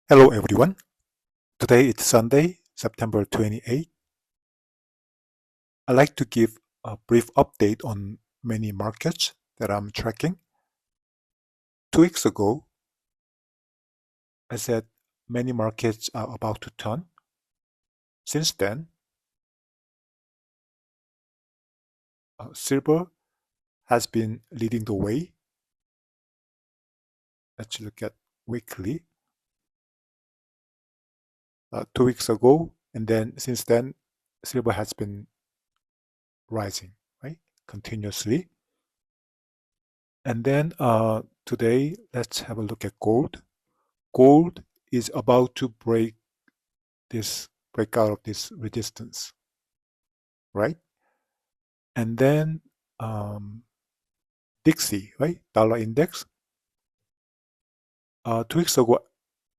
Hello everyone. Today it's Sunday, September 28th. I'd like to give a brief update on many markets that I'm tracking. 2 weeks ago, I said many markets are about to turn. Since then, silver has been leading the way. Let's look at weekly. 2 weeks ago, and then since then, silver has been rising, right? Continuously. And then today, let's have a look at gold. Gold is about to break out of this resistance, right? And then DXY, right? Dollar index. 2 weeks ago,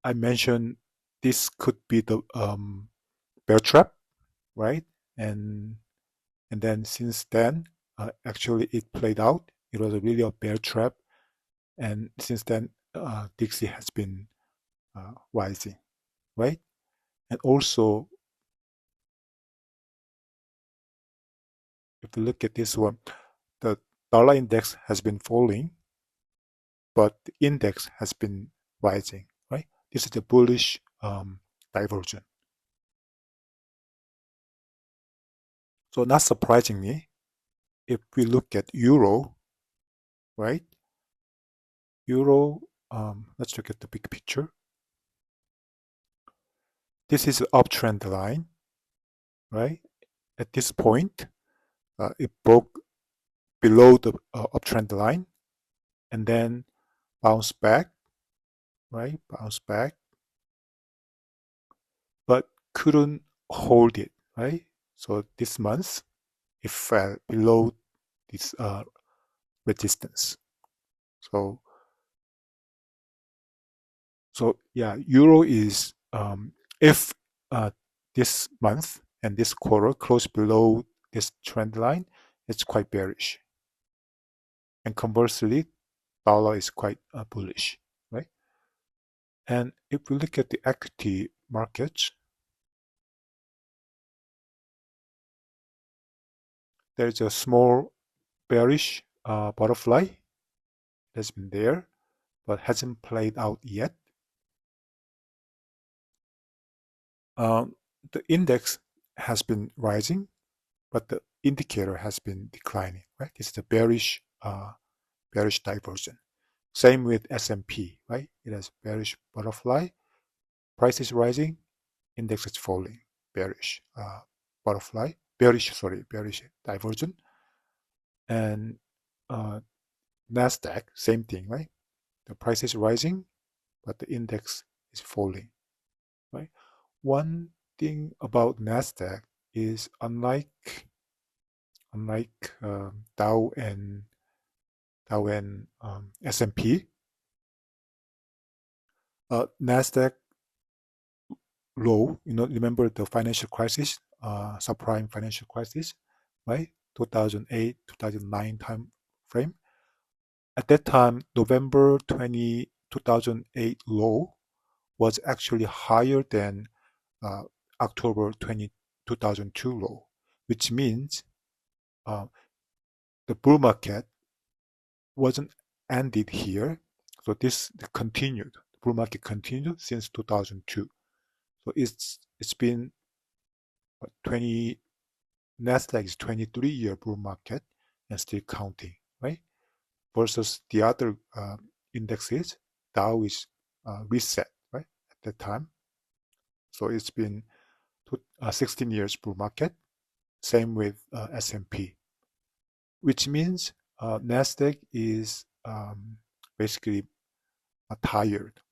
I mentioned this could be the bear trap, right? And then since then, actually it played out. It was really a bear trap, and since then, DXY has been rising, right? And also, if you look at this one, the dollar index has been falling, but the index has been rising, right? This is the bullish diversion. So not surprisingly, if we look at euro, right? Euro, let's look at the big picture. This is an uptrend line, right? At this point, it broke below the uptrend line and then bounced back, right? Bounced back, but couldn't hold it, right? So this month, it fell below this resistance. So yeah, euro is if this month and this quarter close below this trend line, it's quite bearish. And conversely, dollar is quite bullish, right? And if we look at the equity markets, there's a small bearish butterfly that's been there, but hasn't played out yet. The index has been rising, but the indicator has been declining, right? This is the bearish diversion. Same with S&P, right? It has bearish butterfly. Price is rising, index is falling. Bearish butterfly, bearish diversion. And Nasdaq, same thing, right? The price is rising, but the index is falling, right? One thing about Nasdaq is unlike Dow and S&P, Nasdaq low. Remember the financial crisis, subprime financial crisis, right? 2008, 2009 time frame. At that time, November 2008 low was actually higher than uh, October 2002 low, which means uh, the bull market wasn't ended here. So this continued. The bull market continued since 2002. So it's been 20 Nasdaq is 23-year bull market and still counting, right? Versus the other indexes, Dow is reset, right, at that time. So it's been 16 years bull market. Same with S&P, which means Nasdaq is basically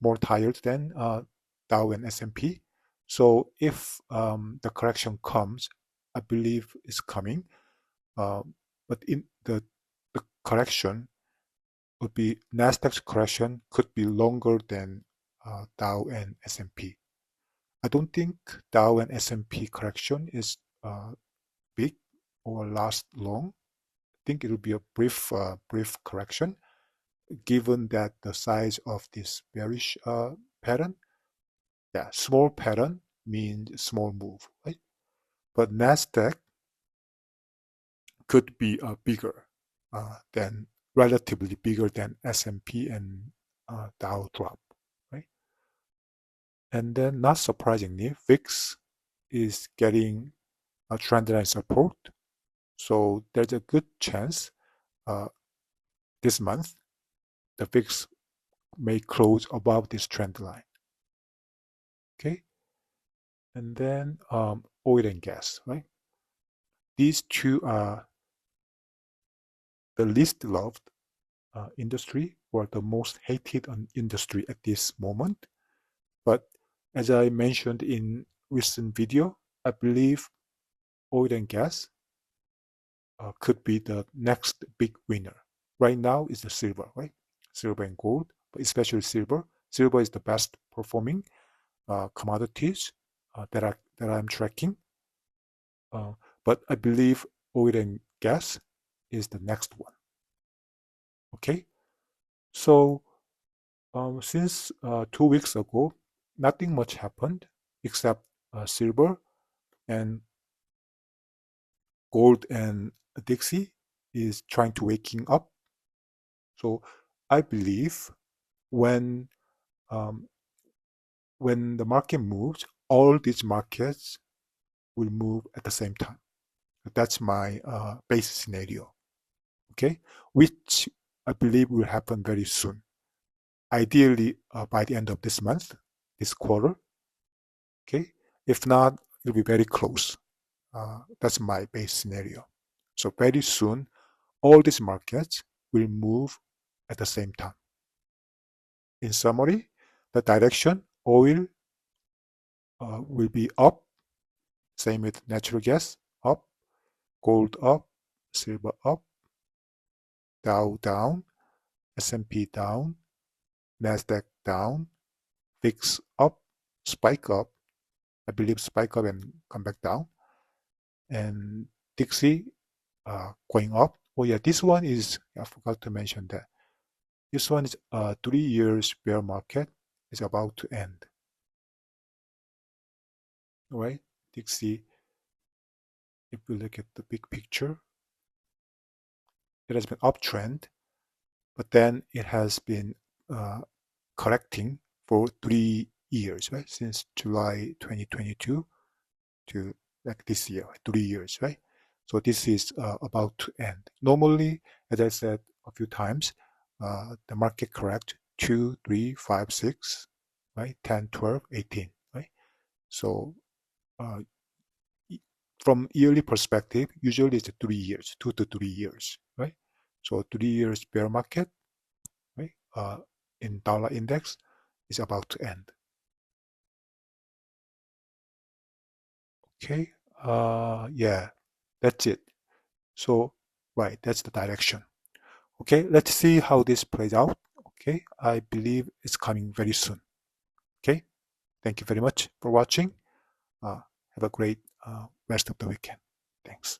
more tired than Dow and S&P. So if the correction comes, I believe it's coming, but in the correction would be Nasdaq's correction could be longer than Dow and S&P. I don't think Dow and S&P correction is big or last long. I think it will be a brief correction, given that the size of this bearish pattern. Yeah, small pattern means small move, right? But Nasdaq could be bigger than relatively bigger than S&P and Dow drop, right? And then, not surprisingly, VIX is getting a trend line support, so there's a good chance uh, this month the VIX may close above this trend line. Okay, and then oil and gas, right? These two are the least loved industry or the most hated industry at this moment. But as I mentioned in recent video, I believe oil and gas could be the next big winner. Right now is the silver, right? Silver and gold, but especially silver. Silver is the best performing commodities that I'm tracking. But I believe oil and gas is the next one. Okay, so since 2 weeks ago, nothing much happened except silver and gold and DXY is trying to waking up. So I believe when um, when the market moves, all these markets will move at the same time. That's my base scenario. Okay, which I believe will happen very soon. Ideally, by the end of this month, this quarter. Okay, if not, it'll be very close. That's my base scenario. So very soon, all these markets will move at the same time. In summary, the direction oil will be up, same with natural gas, up, gold up, silver up, Dow down, S&P down, Nasdaq down, VIX up, spike up, I believe spike up and come back down, and DXY going up. Oh yeah, this one is, I forgot to mention that. This one is 3 years bear market is about to end. All right, DXY, if we look at the big picture, it has been uptrend, but then it has been correcting for 3 years, right? Since July 2022 to like this year, 3 years, right? So this is about to end. Normally, as I said a few times, the market correct 2, 3, 5, 6, right? 10, 12, 18, right? So uh, from yearly perspective, usually it's 3 years, 2 to 3 years, right? So 3 years bear market, right? In dollar index is about to end. Okay, yeah, that's it. So, right, that's the direction. Okay, let's see how this plays out. Okay, I believe it's coming very soon. Okay, thank you very much for watching. Have a great rest of the weekend. Thanks.